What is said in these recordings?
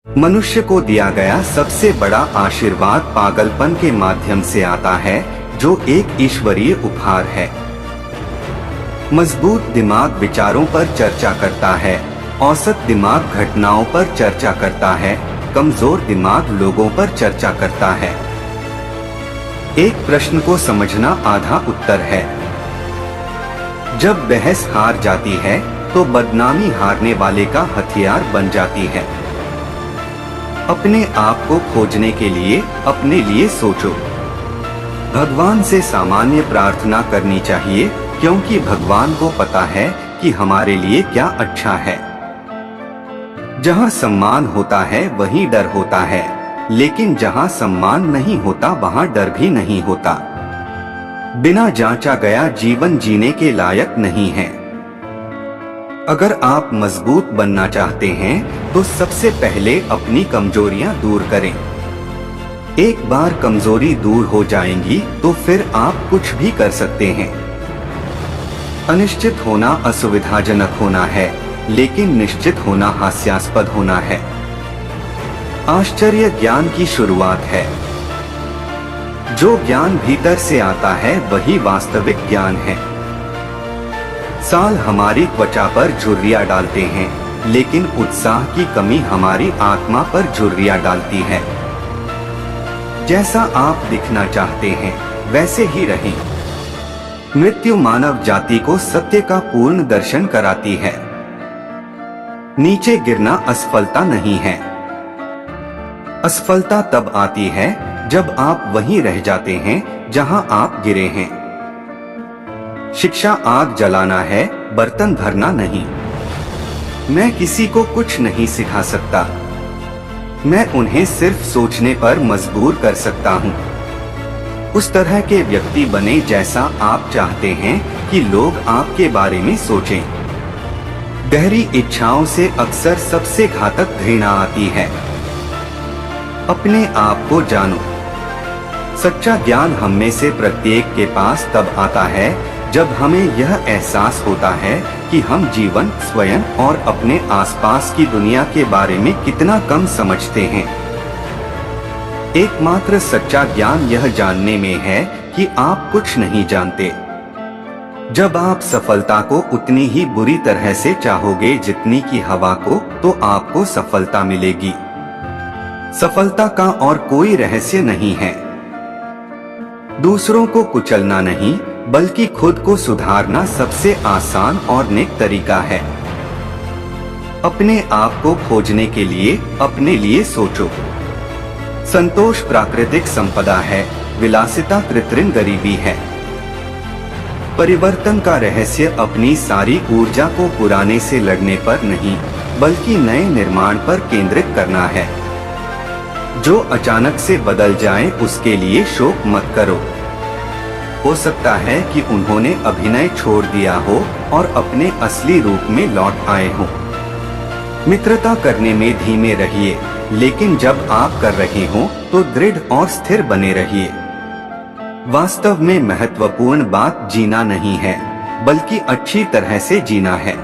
मनुष्य को दिया गया सबसे बड़ा आशीर्वाद पागलपन के माध्यम से आता है, जो एक ईश्वरीय उपहार है। मजबूत दिमाग विचारों पर चर्चा करता है, औसत दिमाग घटनाओं पर चर्चा करता है, कमजोर दिमाग लोगों पर चर्चा करता है। एक प्रश्न को समझना आधा उत्तर है। जब बहस हार जाती है तो बदनामी हारने वाले का हथियार बन जाती है। अपने आप को खोजने के लिए अपने लिए सोचो। भगवान से सामान्य प्रार्थना करनी चाहिए, क्योंकि भगवान को पता है कि हमारे लिए क्या अच्छा है। जहाँ सम्मान होता है वहीं डर होता है, लेकिन जहाँ सम्मान नहीं होता वहाँ डर भी नहीं होता। बिना जांचा गया जीवन जीने के लायक नहीं है। अगर आप मजबूत बनना चाहते हैं तो सबसे पहले अपनी कमजोरियां दूर करें। एक बार कमजोरी दूर हो जाएंगी तो फिर आप कुछ भी कर सकते हैं। अनिश्चित होना असुविधाजनक होना है, लेकिन निश्चित होना हास्यास्पद होना है। आश्चर्य ज्ञान की शुरुआत है। जो ज्ञान भीतर से आता है वही वास्तविक ज्ञान है। साल हमारी त्वचा पर झुर्रियां डालते हैं, लेकिन उत्साह की कमी हमारी आत्मा पर झुर्रियां डालती है। जैसा आप दिखना चाहते हैं वैसे ही रहें। मृत्यु मानव जाति को सत्य का पूर्ण दर्शन कराती है। नीचे गिरना असफलता नहीं है। असफलता तब आती है जब आप वहीं रह जाते हैं जहां आप गिरे हैं। शिक्षा आग जलाना है, बर्तन भरना नहीं। मैं किसी को कुछ नहीं सिखा सकता। मैं उन्हें सिर्फ सोचने पर मजबूर कर सकता हूँ। उस तरह के व्यक्ति बने जैसा आप चाहते हैं कि लोग आपके बारे में सोचें। गहरी इच्छाओं से अक्सर सबसे घातक घृणा आती है। अपने आप को जानो। सच्चा ज्ञान हम में से प्रत्येक के पास तब आता है जब हमें यह एहसास होता है कि हम जीवन, स्वयं और अपने आसपास की दुनिया के बारे में कितना कम समझते हैं। एकमात्र सच्चा ज्ञान यह जानने में है कि आप कुछ नहीं जानते। जब आप सफलता को उतनी ही बुरी तरह से चाहोगे जितनी की हवा को, तो आपको सफलता मिलेगी। सफलता का और कोई रहस्य नहीं है। दूसरों को कुचलना नहीं, बल्कि खुद को सुधारना सबसे आसान और नेक तरीका है। अपने आप को खोजने के लिए अपने लिए सोचो। संतोष प्राकृतिक संपदा है, विलासिता कृत्रिम गरीबी है। परिवर्तन का रहस्य अपनी सारी ऊर्जा को पुराने से लड़ने पर नहीं, बल्कि नए निर्माण पर केंद्रित करना है। जो अचानक से बदल जाए उसके लिए शोक मत करो। हो सकता है कि उन्होंने अभिनय छोड़ दिया हो और अपने असली रूप में लौट आए हों। मित्रता करने में धीमे रहिए, लेकिन जब आप कर रहे हो तो दृढ़ और स्थिर बने रहिए। वास्तव में महत्वपूर्ण बात जीना नहीं है, बल्कि अच्छी तरह से जीना है।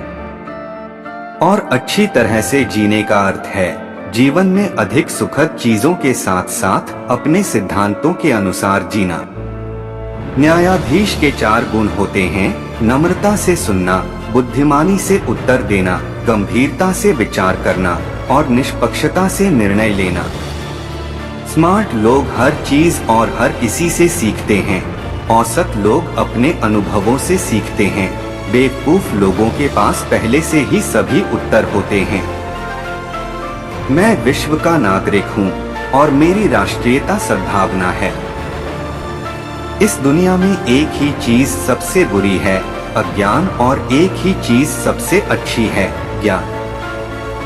और अच्छी तरह से जीने का अर्थ है जीवन में अधिक सुखद चीजों के साथ साथ अपने सिद्धांतों के अनुसार जीना। न्यायाधीश के 4 गुण होते हैं: नम्रता से सुनना, बुद्धिमानी से उत्तर देना, गंभीरता से विचार करना और निष्पक्षता से निर्णय लेना। स्मार्ट लोग हर चीज और हर किसी से सीखते हैं। औसत लोग अपने अनुभवों से सीखते हैं। बेवकूफ लोगों के पास पहले से ही सभी उत्तर होते हैं। मैं विश्व का नागरिक हूँ और मेरी राष्ट्रीयता सद्भावना है। इस दुनिया में एक ही चीज सबसे बुरी है, अज्ञान, और एक ही चीज सबसे अच्छी है, ज्ञान।